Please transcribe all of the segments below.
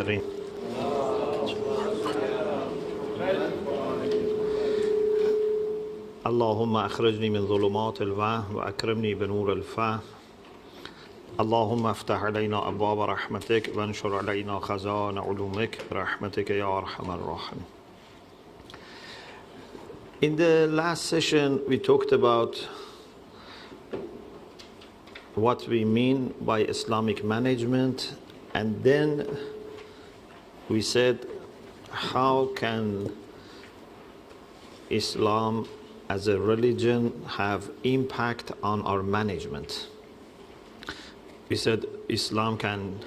الكريم. اللهم أخرجني من ظلمات الوهم وأكرمني بنور الفهم. اللهم افتح علينا أبواب رحمتك وانشر علينا خزائن علومك برحمتك يا أرحم الراحمين. In the last session, we talked about what we mean by Islamic management, and then we said, how can Islam as a religion have impact on our management? We said Islam can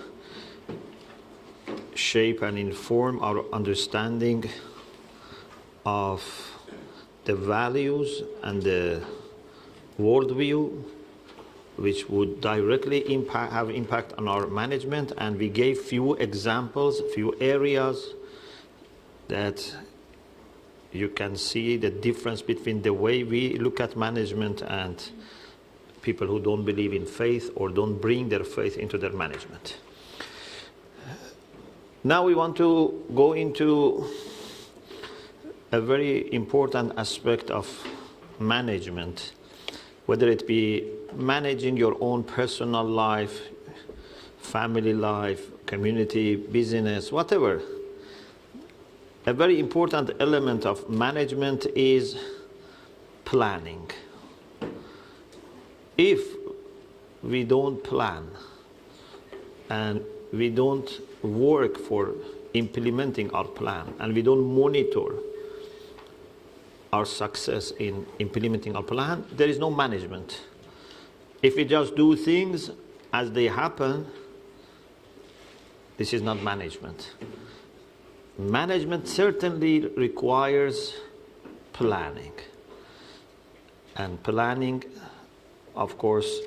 shape and inform our understanding of the values and the worldview, which would directly have impact on our management. And we gave few examples, few areas that you can see the difference between the way we look at management and people who don't believe in faith or don't bring their faith into their management. Now we want to go into a very important aspect of management, whether it be managing your own personal life, family life, community, business, whatever. A very important element of management is planning. If we don't plan and we don't work for implementing our plan and we don't monitor our success in implementing our plan, there is no management. If we just do things as they happen, this is not management. Management certainly requires planning. And planning, of course,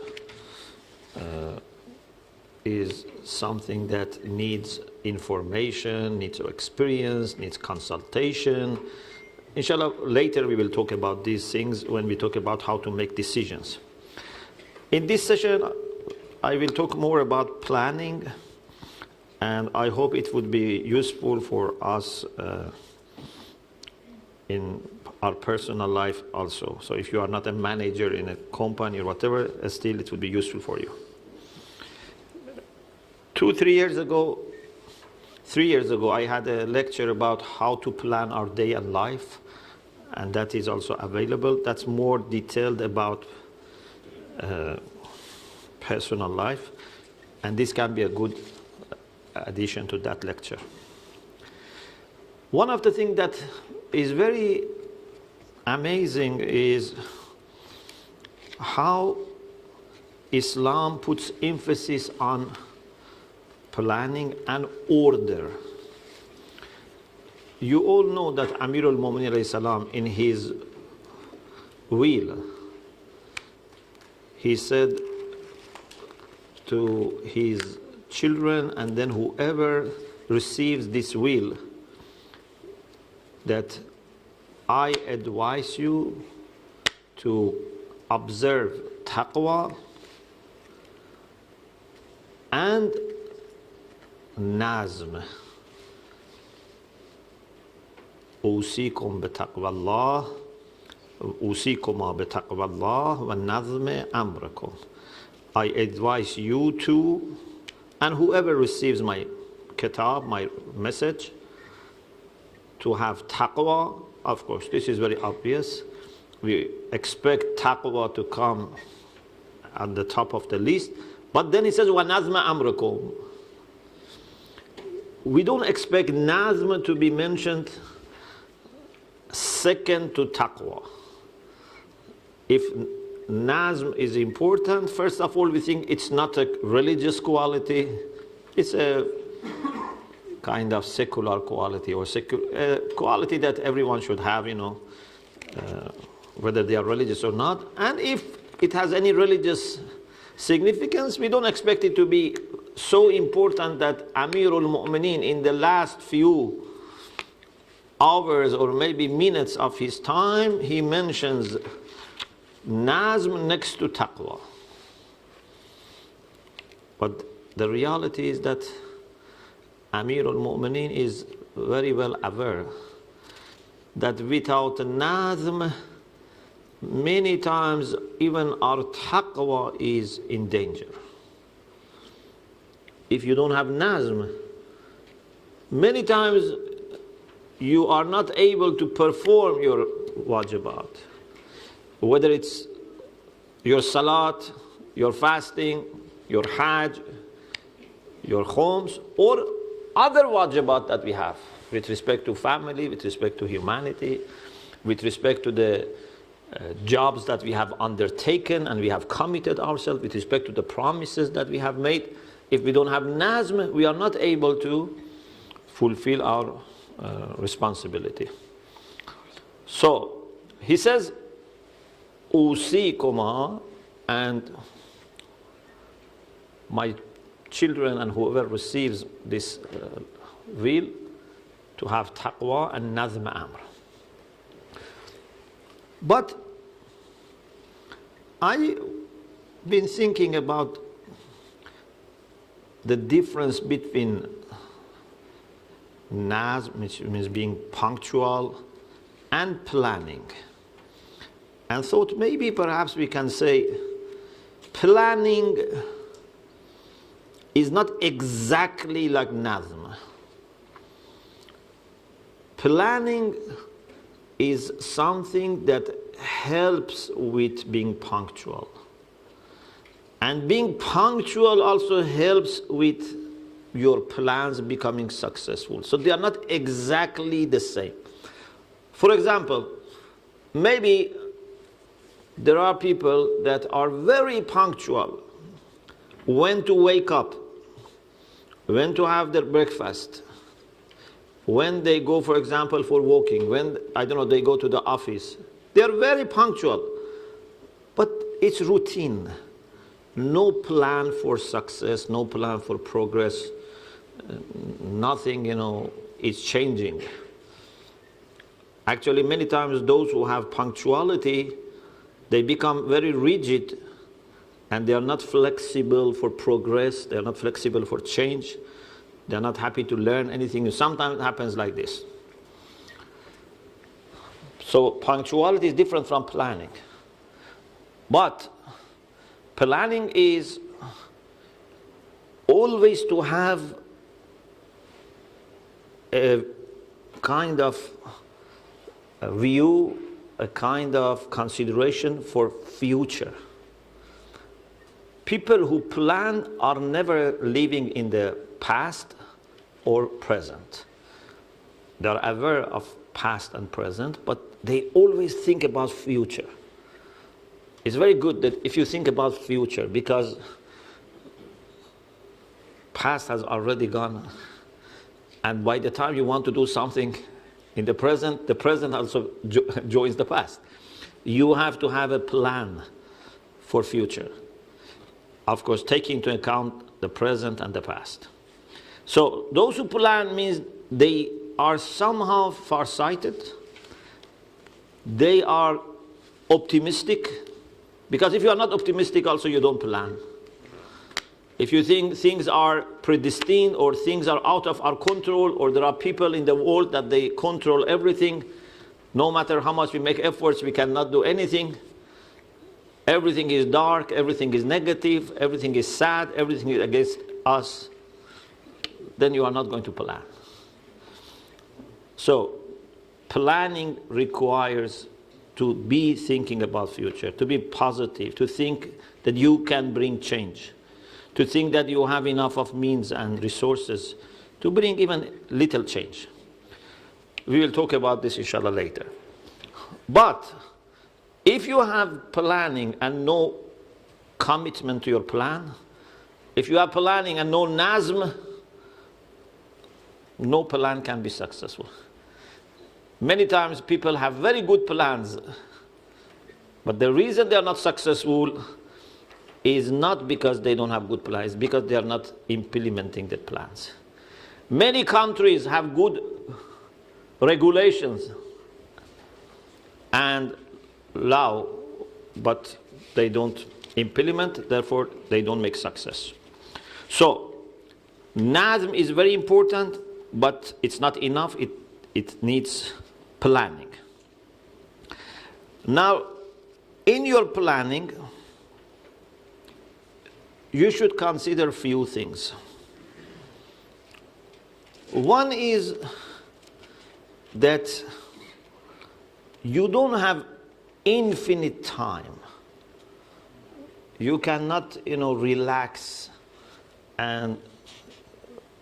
is something that needs information, needs experience, needs consultation. Inshallah, later we will talk about these things when we talk about how to make decisions. In this session, I will talk more about planning, and I hope it would be useful for us in our personal life also. So if you are not a manager in a company or whatever, still it would be useful for you. 3 years ago, I had a lecture about how to plan our day and life, and that is also available. That's more detailed about personal life, and this can be a good addition to that lecture. One of the things that is very amazing is how Islam puts emphasis on planning and order. You all know that Amir al-Mu'minin alayhi salam, in his will, he said to his children and then whoever receives this will, that I advise you to observe taqwa and nazm. أوصيكم بتقوى الله أوصيكما بتقوى الله والنظم أمركم. I advise you to, and whoever receives my kitab, my message, to have taqwa. Of course, this is very obvious. We expect taqwa to come at the top of the list. But then it says, وَنَظْمَ أَمْرِكُمْ. We don't expect nazm to be mentioned second to taqwa. If nazm is important, first of all, we think it's not a religious quality. It's a kind of secular quality, or quality that everyone should have, whether they are religious or not. And if it has any religious significance, we don't expect it to be so important that Amir al-Mu'minin in the last few hours or maybe minutes of his time, he mentions nazm next to taqwa. But the reality is that Amir al-Mu'mineen is very well aware that without nazm, many times even our taqwa is in danger. If you don't have nazm, many times you are not able to perform your wajibat. Whether it's your salat, your fasting, your hajj, your homes, or other wajibat that we have with respect to family, with respect to humanity, with respect to the jobs that we have undertaken and we have committed ourselves, with respect to the promises that we have made. If we don't have nazm, we are not able to fulfill our responsibility. So he says, Usikuma, and my children and whoever receives this will to have taqwa and nazm amr. But I've been thinking about the difference between nazm, which means being punctual, and planning, and thought maybe perhaps we can say planning is not exactly like nazm. Planning is something that helps with being punctual. And being punctual also helps with your plans becoming successful. So they are not exactly the same. For example, maybe there are people that are very punctual when to wake up, when to have their breakfast, when they go, for example, for walking, when, I don't know, they go to the office. They are very punctual, but it's routine. No plan for success, no plan for progress, nothing, is changing. Actually, many times those who have punctuality, they become very rigid and they are not flexible for progress, they are not flexible for change, they are not happy to learn anything. Sometimes it happens like this. So punctuality is different from planning. But planning is always to have a kind of a view, a kind of consideration for future. People who plan are never living in the past or present. They are aware of past and present, but they always think about future. It's very good that if you think about future, because past has already gone, and by the time you want to do something in the present also joins the past. You have to have a plan for future. Of course, taking into account the present and the past. So those who plan means they are somehow farsighted. They are optimistic. Because if you are not optimistic, also you don't plan. If you think things are predestined or things are out of our control, or there are people in the world that they control everything, no matter how much we make efforts, we cannot do anything. Everything is dark, everything is negative, everything is sad, everything is against us, then you are not going to plan. So planning requires to be thinking about future, to be positive, to think that you can bring change, to think that you have enough of means and resources to bring even little change. We will talk about this inshallah later. But if you have planning and no commitment to your plan, if you have planning and no nazm, no plan can be successful. Many times people have very good plans, but the reason they are not successful is not because they don't have good plans, because they are not implementing the plans. Many countries have good regulations and law, but they don't implement, therefore they don't make success. So Nazm is very important, but it's not enough. It needs planning. Now, in your planning, you should consider few things. One is that you don't have infinite time. You cannot, relax and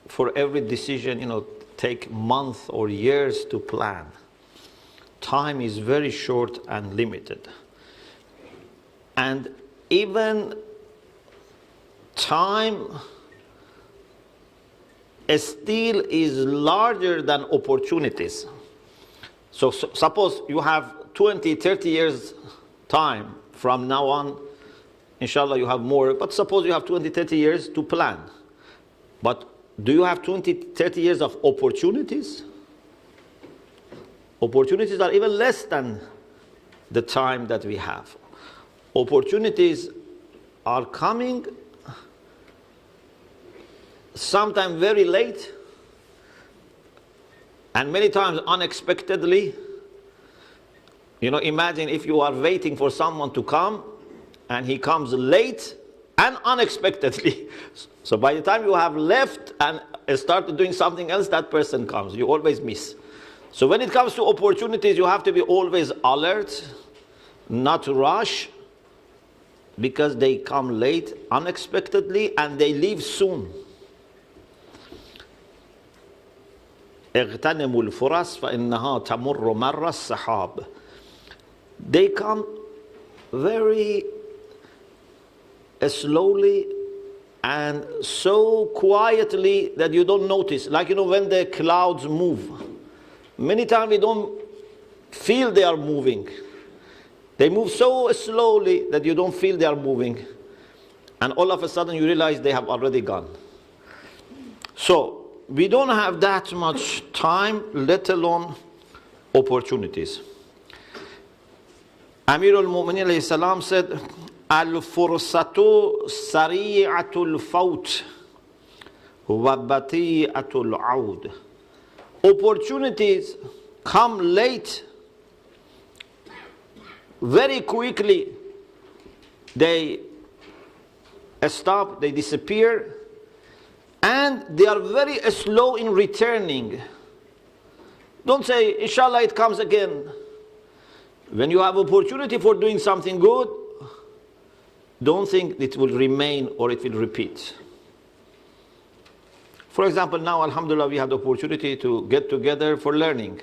for every decision, take months or years to plan. Time is very short and limited. And even time still is larger than opportunities. So suppose you have 20, 30 years time from now on, inshallah you have more, but suppose you have 20, 30 years to plan. But do you have 20, 30 years of opportunities? Opportunities are even less than the time that we have. Opportunities are coming sometimes very late and many times unexpectedly. Imagine if you are waiting for someone to come and he comes late and unexpectedly. So by the time you have left and started doing something else, that person comes. You always miss. So when it comes to opportunities, you have to be always alert, not to rush, because they come late, unexpectedly, and they leave soon. اغتنموا الفرص فإنها تمر مر السحاب. They come very slowly and so quietly that you don't notice. Like when the clouds move. Many times we don't feel they are moving. They move so slowly that you don't feel they are moving. And all of a sudden you realize they have already gone. So we don't have that much time, let alone opportunities. Amir al-Mu'minin alayhi salam said, Al-fursatu sari'atul fawt wa bati'atul aud. Opportunities come late, very quickly. They stop, they disappear, and they are very slow in returning. Don't say, inshallah it comes again. When you have opportunity for doing something good, don't think it will remain or it will repeat. For example, now, alhamdulillah, we have the opportunity to get together for learning,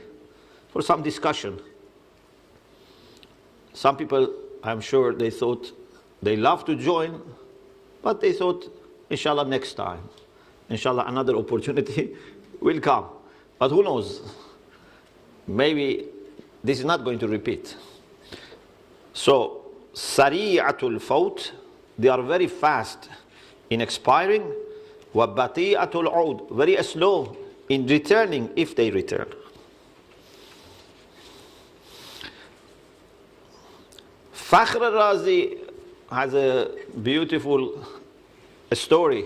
for some discussion. Some people, I'm sure, they thought they love to join, but they thought, inshallah, next time. Inshallah, another opportunity will come. But who knows? Maybe this is not going to repeat. So, sari'atul fawt, they are very fast in expiring. Wa bati'atul aud, very slow in returning if they return. Fakhr al-Razi has a beautiful story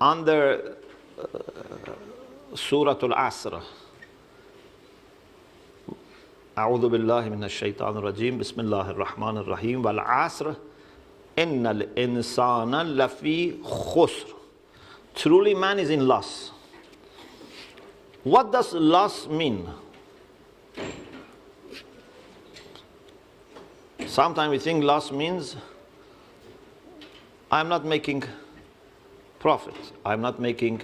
under Surah Al-Asr. أعوذ بالله من الشيطان الرجيم بسم الله الرحمن الرحيم والعصر إن الإنسان لفي خسر. Truly man is in loss. What does loss mean? Sometimes we think loss means I'm not making profit. I'm not making,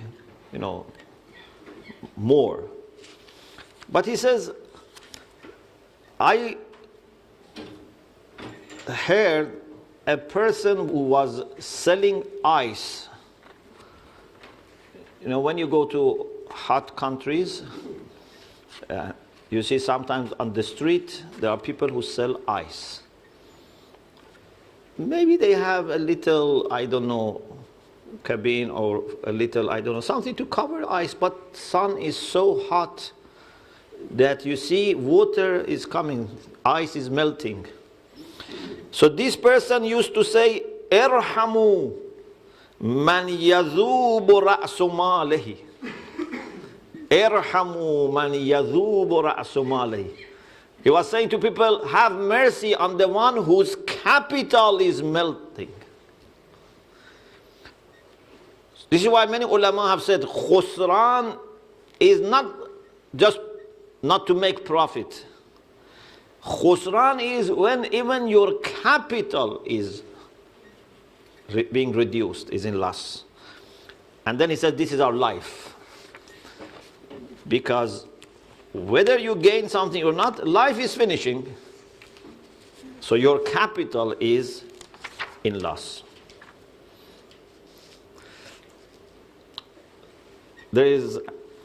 more. But he says, I heard a person who was selling ice. When you go to hot countries, you see sometimes on the street there are people who sell ice. Maybe they have a little, cabin or a little, something to cover ice, but sun is so hot that you see water is coming, ice is melting. So this person used to say, Irhamu, Man yadhubu ra'su malihi. Irhamu man yadhubu ra'su malihi. He was saying to people, have mercy on the one whose capital is melting. This is why many ulama have said, khusran is not just not to make profit. Khusran is when even your capital is being reduced, is in loss. And then he said, this is our life. Because whether you gain something or not, life is finishing. So your capital is in loss. There is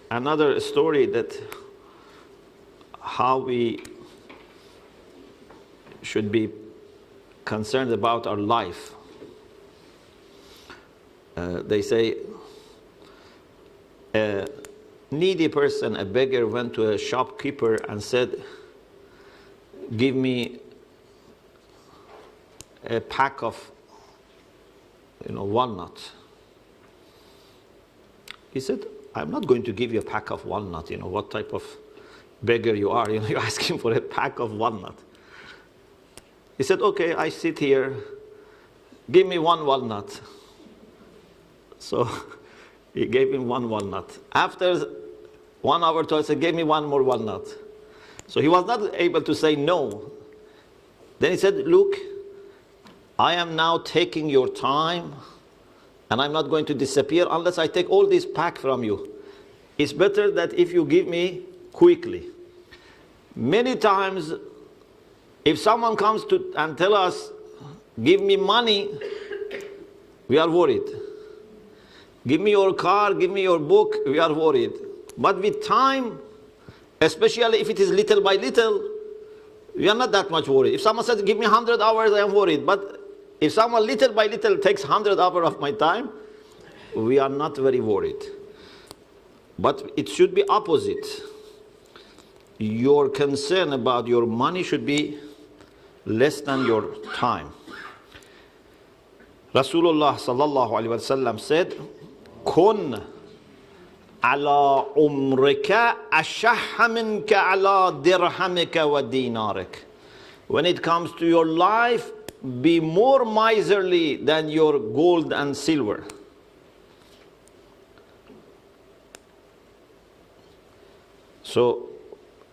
another story that how we should be concerned about our life. They say a needy person, a beggar, went to a shopkeeper and said, give me a pack of walnuts. He said, I'm not going to give you a pack of walnut. What type of beggar you are. You're asking for a pack of walnut. He said, okay, I sit here. Give me one walnut. So he gave him one walnut. After 1 hour, he said, give me one more walnut. So he was not able to say no. Then he said, look, I am now taking your time, and I'm not going to disappear unless I take all this pack from you. It's better that if you give me quickly. Many times, if someone comes to and tell us, give me money, we are worried. Give me your car, give me your book, we are worried. But with time, especially if it is little by little, we are not that much worried. If someone says, give me 100 hours, I am worried. But if someone little by little takes 100 hours of my time, we are not very worried. But it should be opposite. Your concern about your money should be less than your time. Rasulullah sallallahu alaihi wasallam said, "Kun ala umrika ashahha minka ala dirhamika wa dinarik." When it comes to your life, be more miserly than your gold and silver. So,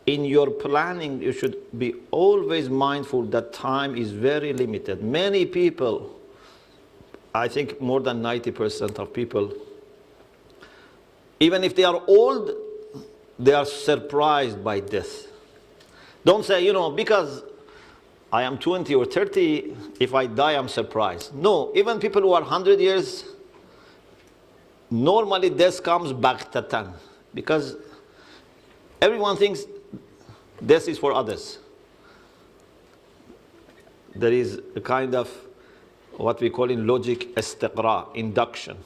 in your planning, you should be always mindful that time is very limited. Many people, I think more than 90% of people, even if they are old, they are surprised by death. Don't say, because I am 20 or 30, if I die, I'm surprised. No, even people who are 100 years, normally death comes baghtatan, because everyone thinks death is for others. There is a kind of what we call in logic istiqra, induction.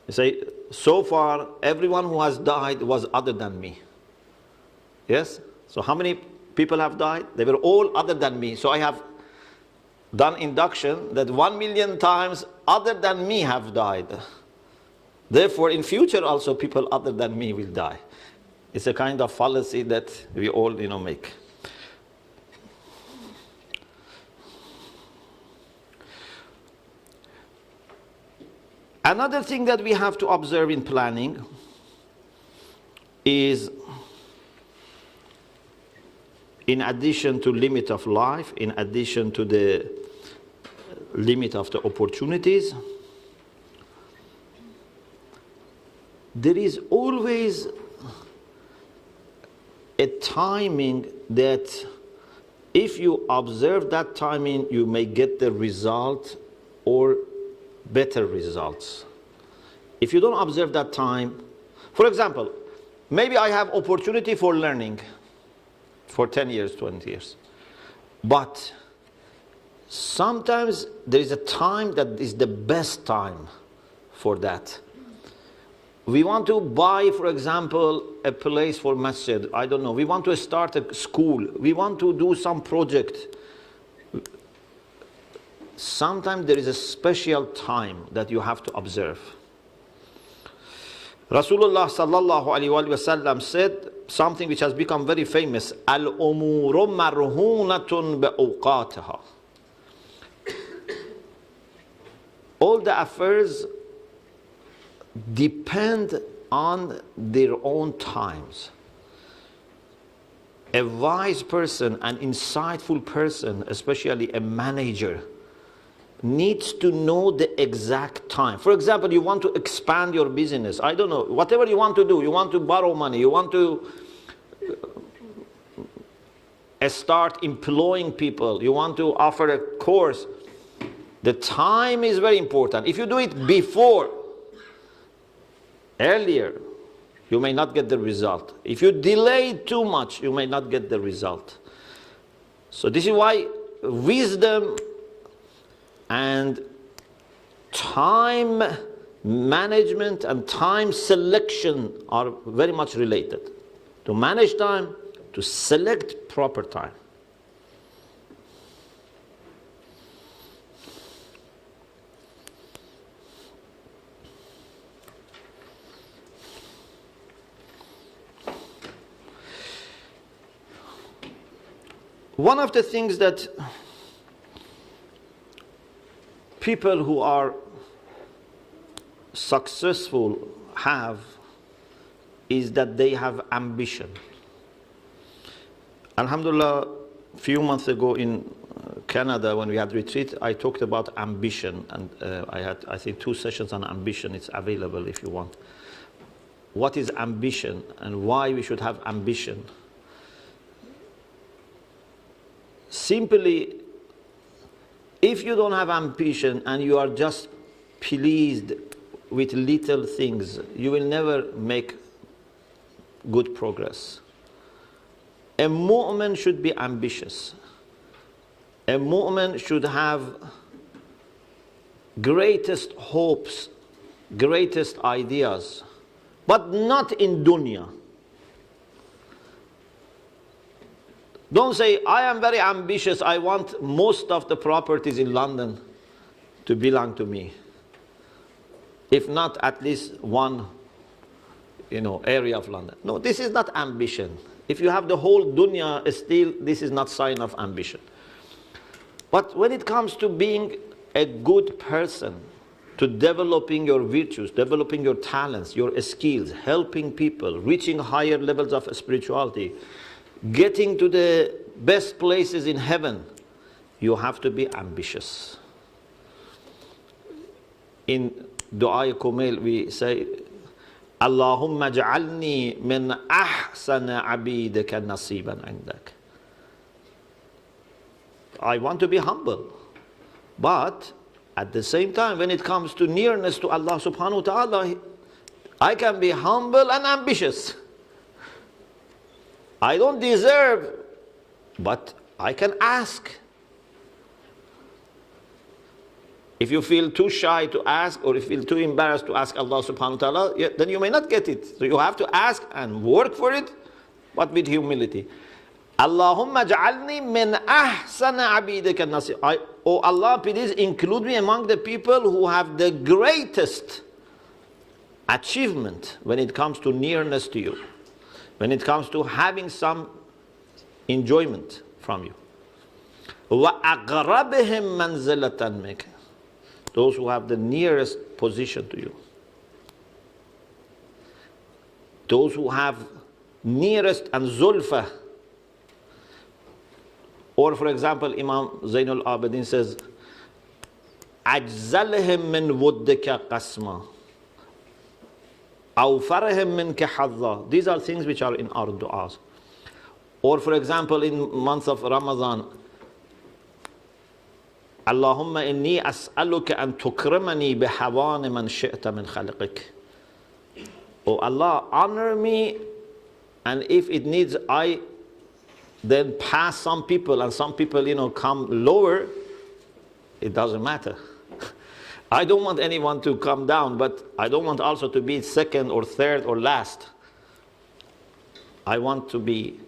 You say, so far everyone who has died was other than me. Yes? So how many people have died? They were all other than me. So I have done induction that 1 million times other than me have died. Therefore in future also people other than me will die. It's a kind of fallacy that we all make. Another thing that we have to observe in planning is, in addition to limit of life, in addition to the limit of the opportunities, there is always a timing that if you observe that timing, you may get the result or better results. If you don't observe that time, for example, maybe I have opportunity for learning for 10 years, 20 years. But sometimes there is a time that is the best time for that. We want to buy, for example, a place for masjid. I don't know. We want to start a school. We want to do some project. sometimes there is a special time that you have to observe. Rasulullah sallallahu alaihi wasallam said something which has become very famous: al-umuru marhunatun bi-awqatiha. All the affairs depend on their own times. A wise person, an insightful person, especially a manager, needs to know the exact time. For example, you want to expand your business. I don't know, whatever you want to do, you want to borrow money, you want to start employing people, you want to offer a course. The time is very important. If you do it before, earlier, you may not get the result. If you delay too much, you may not get the result. So this is why wisdom and time management and time selection are very much related. To manage time, to select proper time. One of the things that people who are successful have is that they have ambition. Alhamdulillah, a few months ago in Canada when we had retreat, I talked about ambition, and I had, I think, 2 sessions on ambition. It's available if you want. What is ambition and why we should have ambition? Simply, if you don't have ambition and you are just pleased with little things, you will never make good progress. A mu'min should be ambitious. A mu'min should have greatest hopes, greatest ideas, but not in dunya. Don't say, I am very ambitious, I want most of the properties in London to belong to me. If not, at least one, area of London. No, this is not ambition. If you have the whole dunya, still, this is not sign of ambition. But when it comes to being a good person, to developing your virtues, developing your talents, your skills, helping people, reaching higher levels of spirituality, getting to the best places in heaven, you have to be ambitious. In Dua Kumail we say, Allahumma ja'alni min ahsana abidaka nasiban indak. I want to be humble, but at the same time, when it comes to nearness to Allah subhanahu wa ta'ala, I can be humble and ambitious. I don't deserve, but I can ask. If you feel too shy to ask, or if you feel too embarrassed to ask Allah subhanahu wa ta'ala, then you may not get it. So you have to ask and work for it, but with humility. Allahumma ja'alni min ahsana abidika nasib. Oh Allah, please include me among the people who have the greatest achievement when it comes to nearness to you, when it comes to having some enjoyment from you. Wa aqrabihim manzilatan minka. Those who have the nearest position to you. Those who have nearest and zulfa. Or for example, Imam Zainul Abidin says, أجزلهم من ودك قسما أوفرهم منك حظا. These are things which are in our du'as. Or for example, in month of Ramadan, Allahumma inni as'aluka an tukrimani bihawan man shi'ta min khaliqik. Oh Allah, honor me, and if it needs, I then pass some people, and some people, come lower, it doesn't matter. I don't want anyone to come down, but I don't want also to be second or third or last. I want to be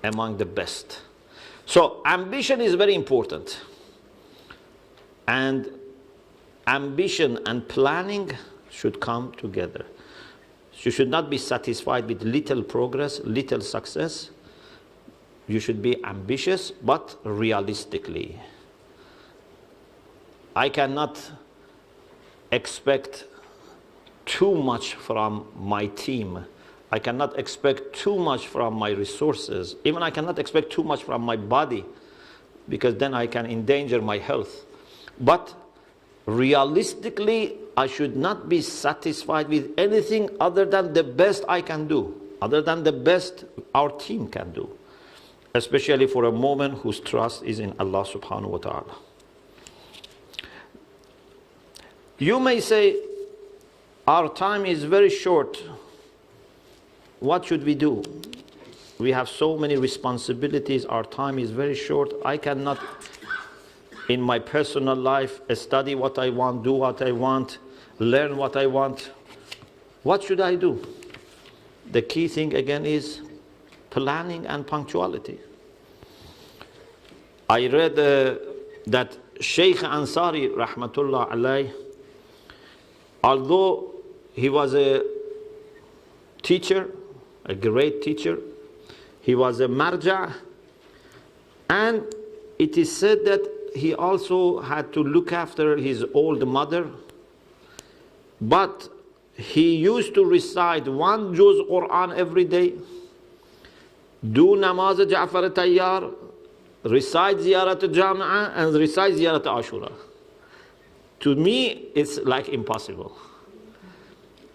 among the best. So ambition is very important. And ambition and planning should come together. You should not be satisfied with little progress, little success. You should be ambitious, but realistically. I cannot expect too much from my team. I cannot expect too much from my resources. Even I cannot expect too much from my body, because then I can endanger my health. But realistically, I should not be satisfied with anything other than the best I can do, other than the best our team can do, especially for a moment whose trust is in Allah subhanahu wa ta'ala. You may say, our time is very short. What should we do? We have so many responsibilities. Our time is very short. I cannot, in my personal life, study what I want, do what I want, learn what I want. What should I do? The key thing again is planning and punctuality. I read that Shaykh Ansari, rahmatullah alayh, although he was a teacher, a great teacher, he was a marja', and it is said that he also had to look after his old mother, but he used to recite 1 juz Quran every day, do namaz Ja'far Tayyar, recite ziyarat Jami'ah, and recite ziyarat Ashura. To me, it's like impossible.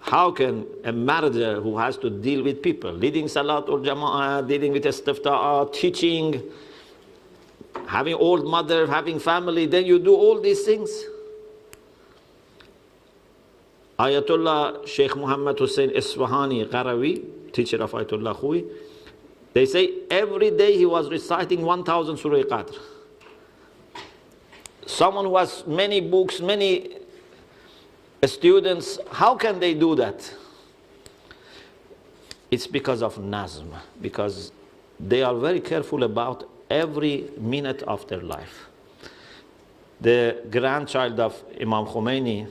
How can a marja who has to deal with people, leading Salatul Jama'ah, dealing with istifta'ah, teaching, having old mother, having family, then you do all these things? Ayatollah Sheikh Muhammad Hussein Isfahani Qarawi, teacher of Ayatollah Khui, they say every day he was reciting 1000 Surah Qadr. Someone who has many books, many students, how can they do that? It's because of nazm, because they are very careful about every minute of their life. The grandchild of Imam Khomeini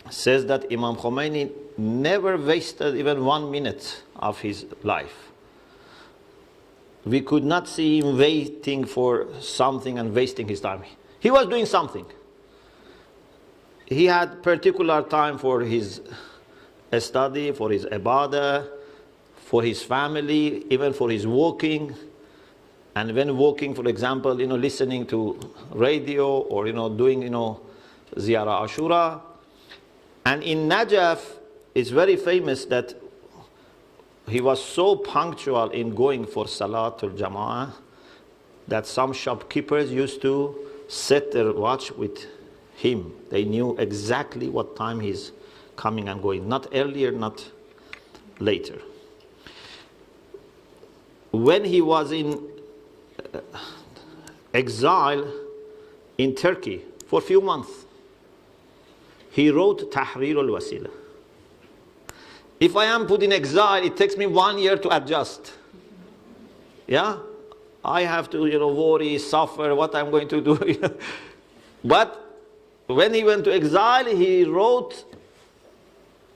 says that Imam Khomeini never wasted even 1 minute of his life. We could not see him waiting for something and wasting his time. He was doing something. He had particular time for his study, for his ibadah, for his family, even for his walking. And when walking, for example, listening to radio or, doing, Ziyara Ashura. And in Najaf, it's very famous that he was so punctual in going for Salatul Jama'ah that some shopkeepers used to set their watch with him. They knew exactly what time he's coming and going. Not earlier, not later. When he was in exile in Turkey for a few months, he wrote Tahrir al-Wasila. If I am put in exile, it takes me 1 year to adjust. Yeah? I have to, worry, suffer, what I'm going to do. But when he went to exile, he wrote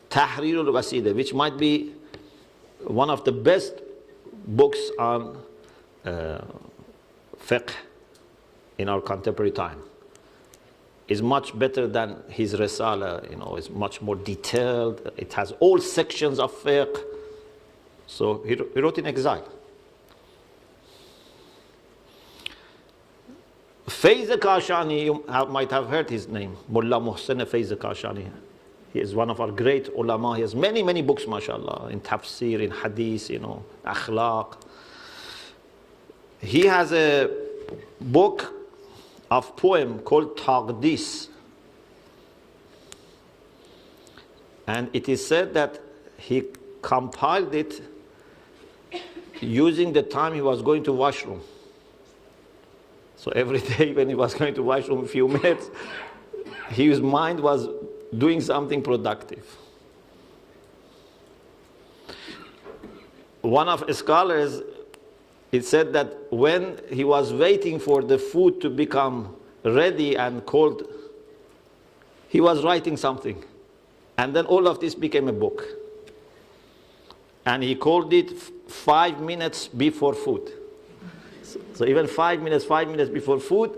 Tahrir al-Wasila, which might be one of the best books on fiqh in our contemporary time. Is much better than his Risala, it's much more detailed. It has all sections of fiqh. So he wrote in exile. Faiz Kashani, you might have heard his name, Mullah Muhsin Faiz Kashani. He is one of our great ulama. He has many, many books, mashallah, in tafsir, in hadith, akhlaq. He has a book of poem called Taqdis. And it is said that he compiled it using the time he was going to washroom. So every day when he was going to washroom a few minutes, his mind was doing something productive. One of the scholars, it said that when he was waiting for the food to become ready and called, he was writing something. And then all of this became a book. And he called it 5 minutes before food. So even 5 minutes before food.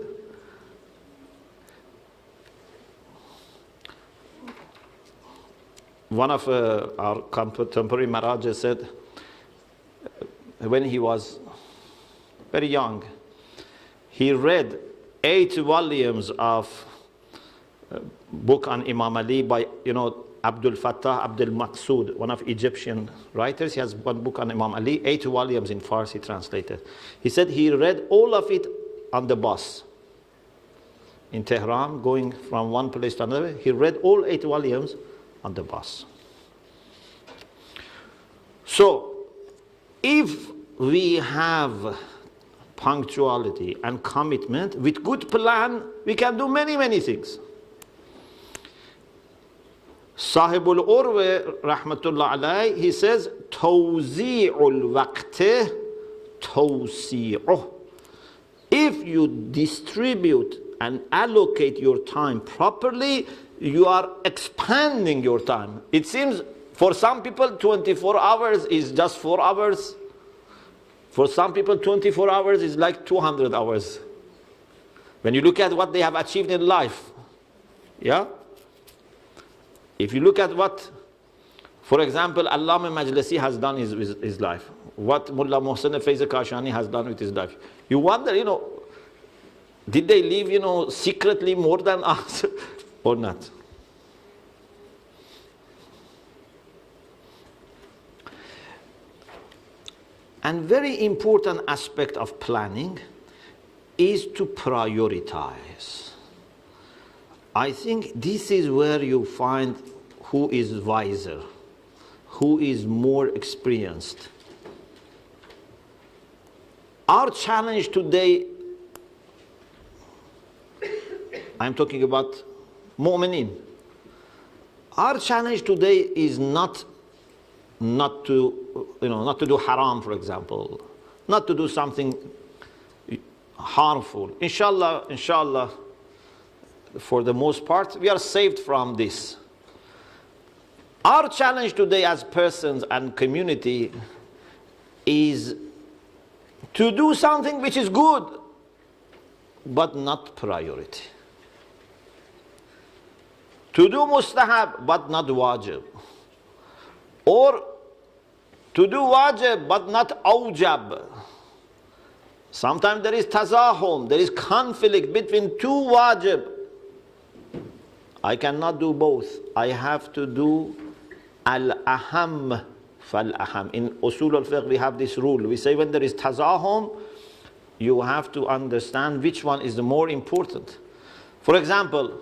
One of our contemporary Maharajas said, when he was very young, he read 8 volumes of book on Imam Ali by, Abdul Fattah Abdul Maqsood, one of Egyptian writers. He has one book on Imam Ali, 8 volumes in Farsi translated. He said he read all of it on the bus in Tehran, going from one place to another. He read all 8 volumes on the bus. So, if we have punctuality and commitment with good plan, we can do many, many things. Sahibul Urwa, rahmatullah alayh, he says, Tawzi'ul waqti tawsi'uh. If you distribute and allocate your time properly, you are expanding your time. It seems for some people 24 hours is just 4 hours. For some people 24 hours is like 200 hours. When you look at what they have achieved in life, yeah? If you look at what, for example, Allama Majlisi has done his life, what Mullah Mohsen Faiz Kashani has done with his life, you wonder, did they live, secretly more than us or not? And very important aspect of planning is to prioritize. I think this is where you find who is wiser, who is more experienced. Our challenge today, I'm talking about mu'minin. Our challenge today is not to do haram, for example, not to do something harmful. Inshallah, for the most part, we are saved from this. Our challenge today as persons and community is to do something which is good, but not priority. To do mustahab, but not wajib. Or to do wajib, but not awjab. Sometimes there is tazahum, there is conflict between 2 wajib. I cannot do both. I have to do al-aham fal-aham. In usul al-fiqh we have this rule. We say when there is tazahum, you have to understand which one is the more important. For example,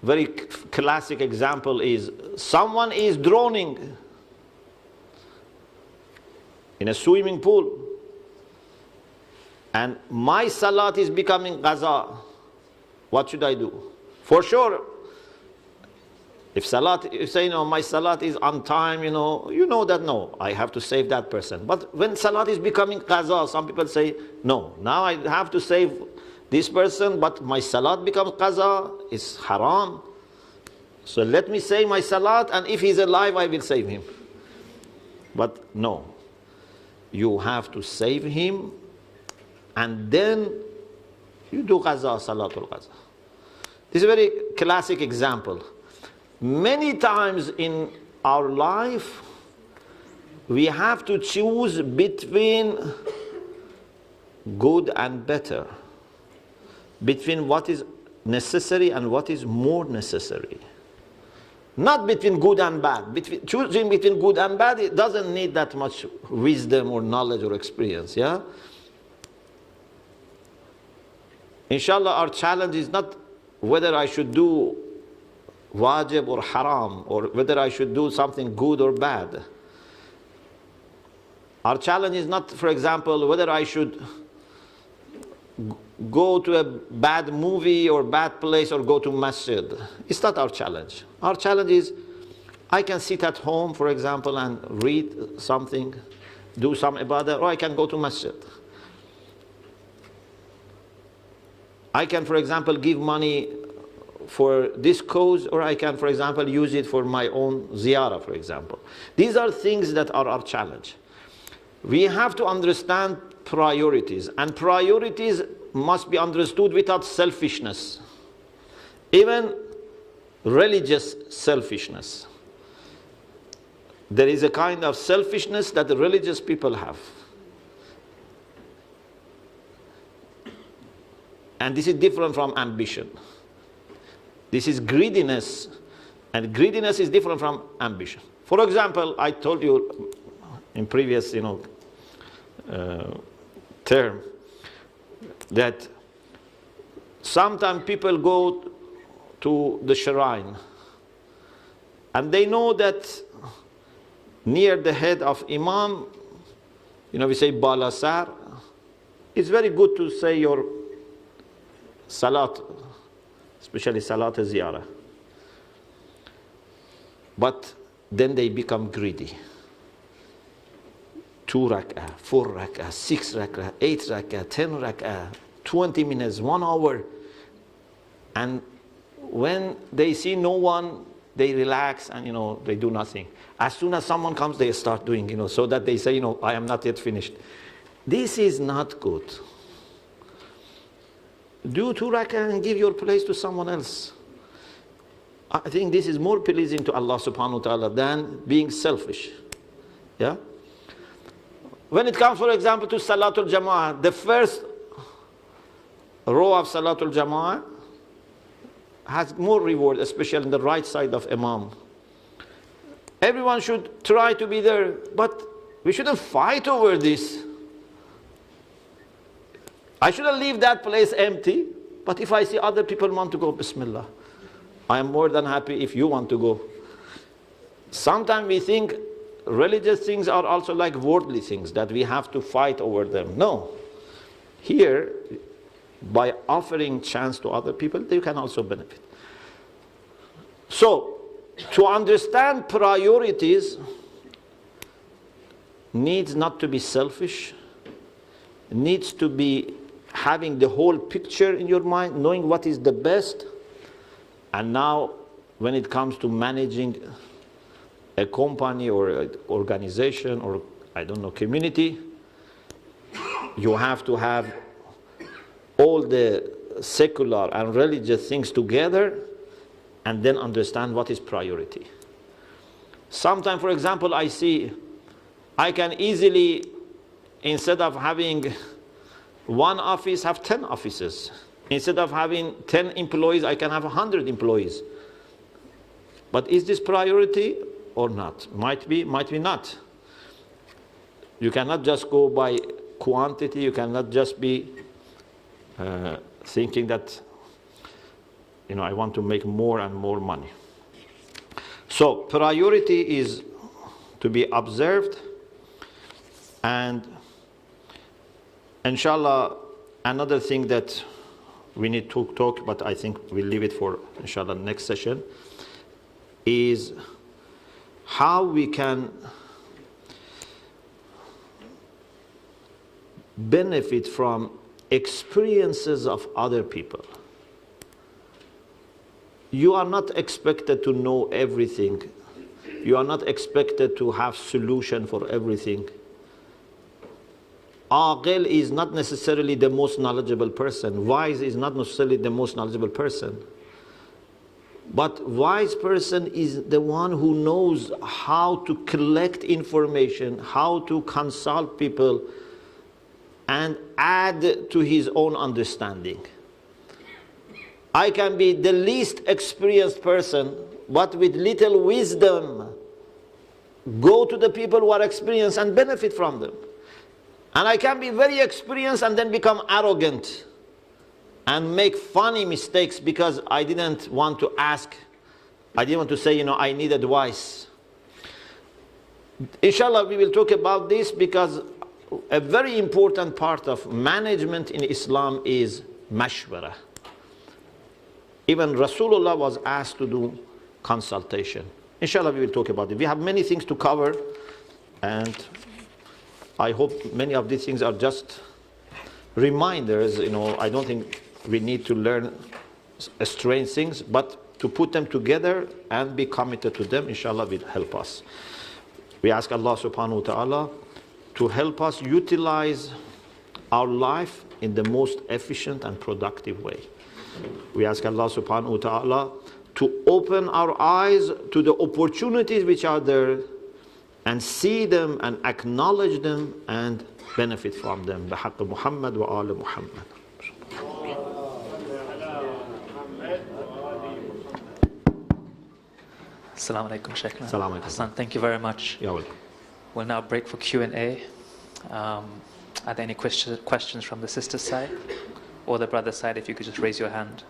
very classic example is someone is drowning in a swimming pool and my salat is becoming qaza. What should I do? For sure, if say, my salat is on time, you know that no, I have to save that person. But when salat is becoming qaza, some people say, no, now I have to save this person, but my salat becomes qaza, it's haram. So let me save my salat, and if he's alive, I will save him. But no, you have to save him, and then you do qaza, salatul qaza. This is a very classic example. Many times in our life, we have to choose between good and better, between what is necessary and what is more necessary. Not between good and bad. Choosing between good and bad, it doesn't need that much wisdom or knowledge or experience, yeah? Inshallah, our challenge is not whether I should do wajib or haram, or whether I should do something good or bad. Our challenge is not, for example, whether I should go to a bad movie or bad place or go to masjid. It's not our challenge. Our challenge is I can sit at home, for example, and read something, do some ibadah, or I can go to masjid. I can, for example, give money for this cause, or I can, for example, use it for my own ziyarah, for example. These are things that are our challenge. We have to understand priorities, and priorities must be understood without selfishness, even religious selfishness. There is a kind of selfishness that the religious people have. And this is different from ambition. This is greediness, and greediness is different from ambition. For example, I told you in previous, term that sometimes people go to the shrine and they know that near the head of Imam, we say Balasar, it's very good to say your Salat, especially Salat Ziyarah. But then they become greedy. 2 rak'ah, 4 rak'ah, 6 rak'ah, 8 rak'ah, 10 rak'ah, 20 minutes, 1 hour. And when they see no one, they relax and they do nothing. As soon as someone comes, they start doing, so that they say, I am not yet finished. This is not good. Do 2 rak'ah and give your place to someone else. I think this is more pleasing to Allah subhanahu wa ta'ala than being selfish. Yeah? When it comes, for example, to Salatul Jama'ah, the first row of Salatul Jama'ah has more reward, especially on the right side of Imam. Everyone should try to be there, but we shouldn't fight over this. I shouldn't leave that place empty, but if I see other people want to go, Bismillah, I am more than happy if you want to go. Sometimes we think religious things are also like worldly things, that we have to fight over them. No. Here, by offering chance to other people, they can also benefit. So, to understand priorities needs not to be selfish, needs to be having the whole picture in your mind, knowing what is the best. And now, when it comes to managing a company or an organization or, community, you have to have all the secular and religious things together and then understand what is priority. Sometimes, for example, I can easily, instead of having 1 office, have 10 offices. Instead of having 10 employees, I can have 100 employees. But is this priority or not? Might be not. You cannot just go by quantity. You cannot just be thinking that, I want to make more and more money. So priority is to be observed, and inshallah, another thing that we need to talk, but I think we'll leave it for, inshallah, next session, is how we can benefit from experiences of other people. You are not expected to know everything. You are not expected to have solution for everything. Aqil is not necessarily the most knowledgeable person. Wise is not necessarily the most knowledgeable person. But wise person is the one who knows how to collect information, how to consult people, and add to his own understanding. I can be the least experienced person, but with little wisdom, go to the people who are experienced and benefit from them. And I can be very experienced and then become arrogant and make funny mistakes because I didn't want to ask. I didn't want to say, I need advice. Inshallah, we will talk about this because a very important part of management in Islam is mashwara. Even Rasulullah was asked to do consultation. Inshallah, we will talk about it. We have many things to cover, and I hope many of these things are just reminders. I don't think we need to learn strange things, but to put them together and be committed to them, inshallah, will help us. We ask Allah subhanahu wa ta'ala to help us utilize our life in the most efficient and productive way. We ask Allah subhanahu wa ta'ala to open our eyes to the opportunities which are there and see them and acknowledge them and benefit from them. بحق Muhammad wa ala Muhammad. Assalamu alaikum, Shaykh. Assalamu alaikum. Hassan, thank you very much. You're welcome. We'll now break for Q&A. Are there any questions from the sister's side or the brother's side? If you could just raise your hand.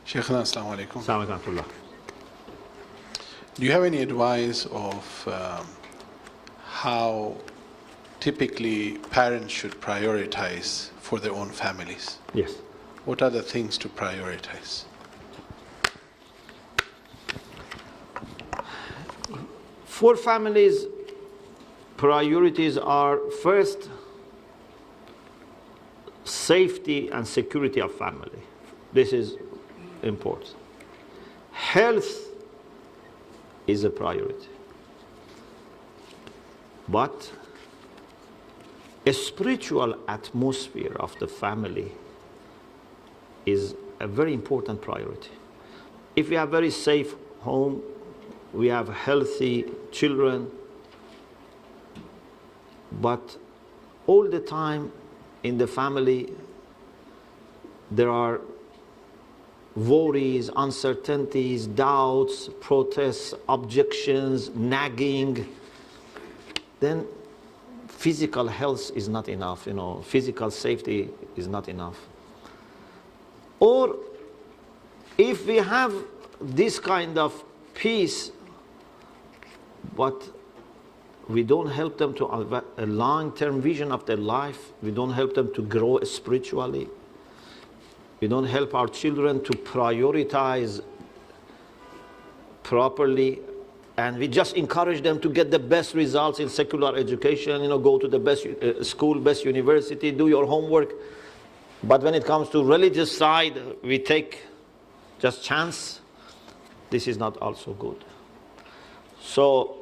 Shaykhana, assalamu alaikum. Assalamu alaikum. Do you have any advice of how typically parents should prioritize for their own families? Yes. What are the things to prioritize? For families, priorities are first safety and security of family. This is important. Health is a priority. But a spiritual atmosphere of the family is a very important priority. If we have a very safe home, we have healthy children, but all the time in the family there are worries, uncertainties, doubts, protests, objections, nagging, then physical health is not enough, physical safety is not enough. Or if we have this kind of peace, but we don't help them to have a long-term vision of their life, we don't help them to grow spiritually, we don't help our children to prioritize properly, and we just encourage them to get the best results in secular education, go to the best school, best university, do your homework. But when it comes to religious side, we take just chance. This is not also good. So,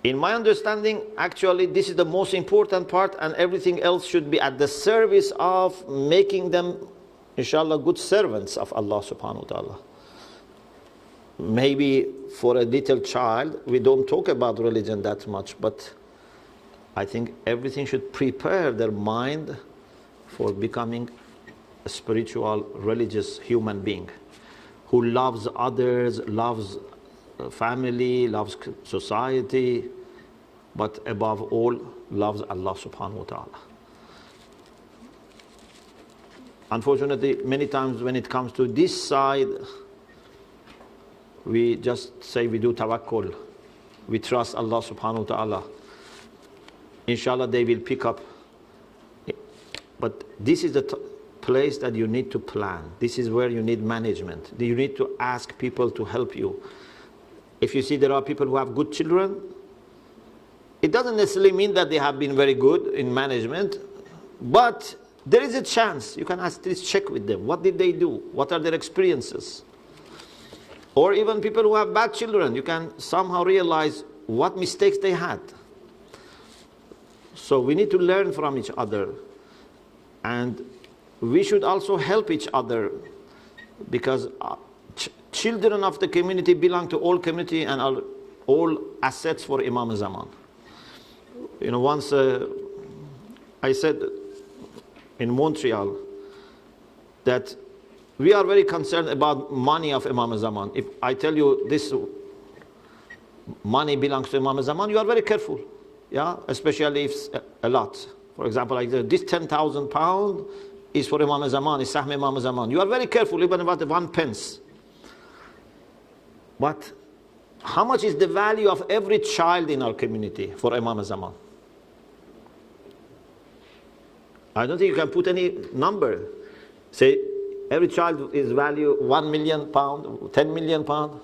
in my understanding, actually, this is the most important part, and everything else should be at the service of making them, inshallah, good servants of Allah subhanahu wa ta'ala. Maybe for a little child, we don't talk about religion that much, but I think everything should prepare their mind for becoming a spiritual, religious human being who loves others, loves family, loves society, but above all, loves Allah subhanahu wa ta'ala. Unfortunately, many times when it comes to this side, we just say we do tawakkul. We trust Allah subhanahu wa ta'ala. Inshallah, they will pick up. But this is the place that you need to plan. This is where you need management. You need to ask people to help you. If you see there are people who have good children, it doesn't necessarily mean that they have been very good in management, but there is a chance. You can at least check with them. What did they do? What are their experiences? Or even people who have bad children, you can somehow realize what mistakes they had. So we need to learn from each other. And we should also help each other, because children of the community belong to all community and are all assets for Imam Zaman. Once I said in Montreal that we are very concerned about money of Imam Zaman. If I tell you this money belongs to Imam Zaman, you are very careful, especially if it's a lot. For example, like this 10,000 pounds is for Imam Zaman, is Sahm Imam Zaman. You are very careful even about 1 pence. But how much is the value of every child in our community for Imam Zaman? I don't think you can put any number. Say every child is value 1 million pound, 10 million pound.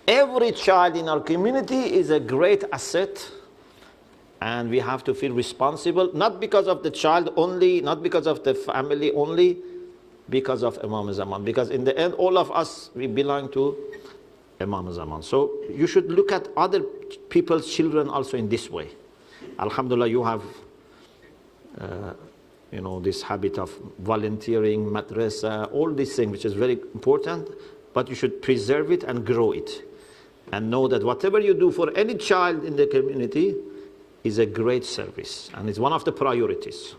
Every child in our community is a great asset, and we have to feel responsible, not because of the child only, not because of the family only, because of Imam Zaman. Because in the end, all of us, we belong to Imam Zaman. So you should look at other people's children also in this way. Alhamdulillah, you have this habit of volunteering, madrasa, all these things, which is very important, but you should preserve it and grow it. And know that whatever you do for any child in the community is a great service, and it's one of the priorities.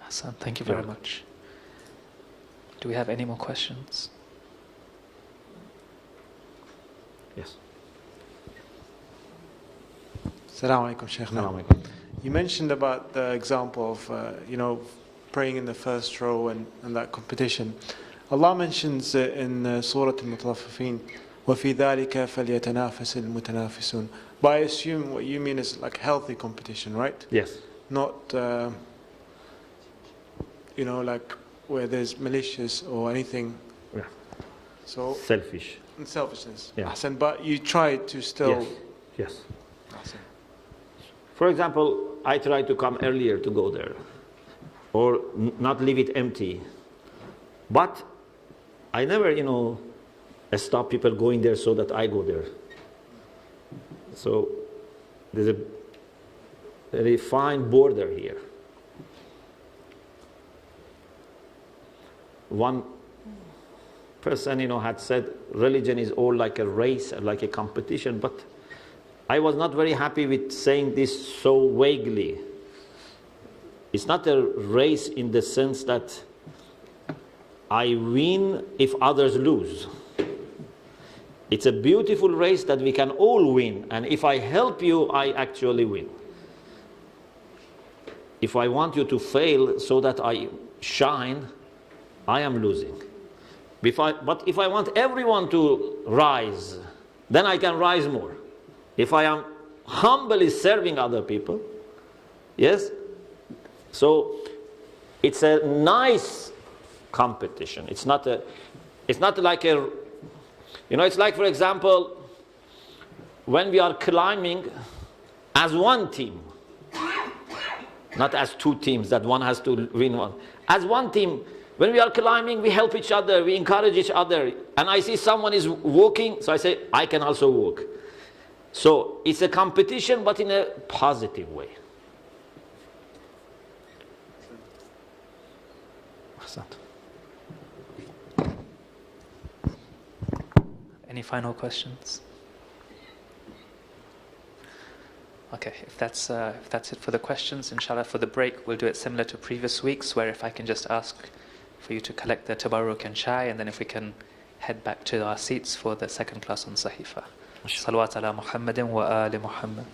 Hassan, thank you very much. Do we have any more questions? Yes. Assalamu alaikum, Shaykhna. Assalamu alaikum. You mentioned about the example of, praying in the first row and that competition. Allah mentions in Surah Al-Mutaffifin, وَفِي ذَلِكَ فَلْيَتَنَافَسِ الْمُتَنَافِسُونَ. But I assume what you mean is like healthy competition, right? Yes. Not, like where there's malicious or anything. Yeah. So Selfish. selfishness. Yeah. Ahsan, but you try to still. Yes. Ahsan. For example, I try to come earlier to go there, or not leave it empty. But I never, stop people going there so that I go there. So there's a very fine border here. One person, had said religion is all like a race, like a competition, but I was not very happy with saying this so vaguely. It's not a race in the sense that I win if others lose. It's a beautiful race that we can all win, and if I help you, I actually win. If I want you to fail so that I shine, I am losing. But if I want everyone to rise, then I can rise more. If I am humbly serving other people, yes? So it's a nice competition. It's not like it's like, for example, when we are climbing as one team, not as two teams that one has to win one. As one team, when we are climbing, we help each other, we encourage each other. And I see someone is walking, so I say, I can also walk. So it's a competition, but in a positive way. Any final questions? Okay, if that's it for the questions, inshallah, for the break, we'll do it similar to previous weeks, where if I can just ask for you to collect the tabarruk and chai, and then if we can head back to our seats for the second class on Sahifa. Salawat ala Muhammadin wa ali Muhammad.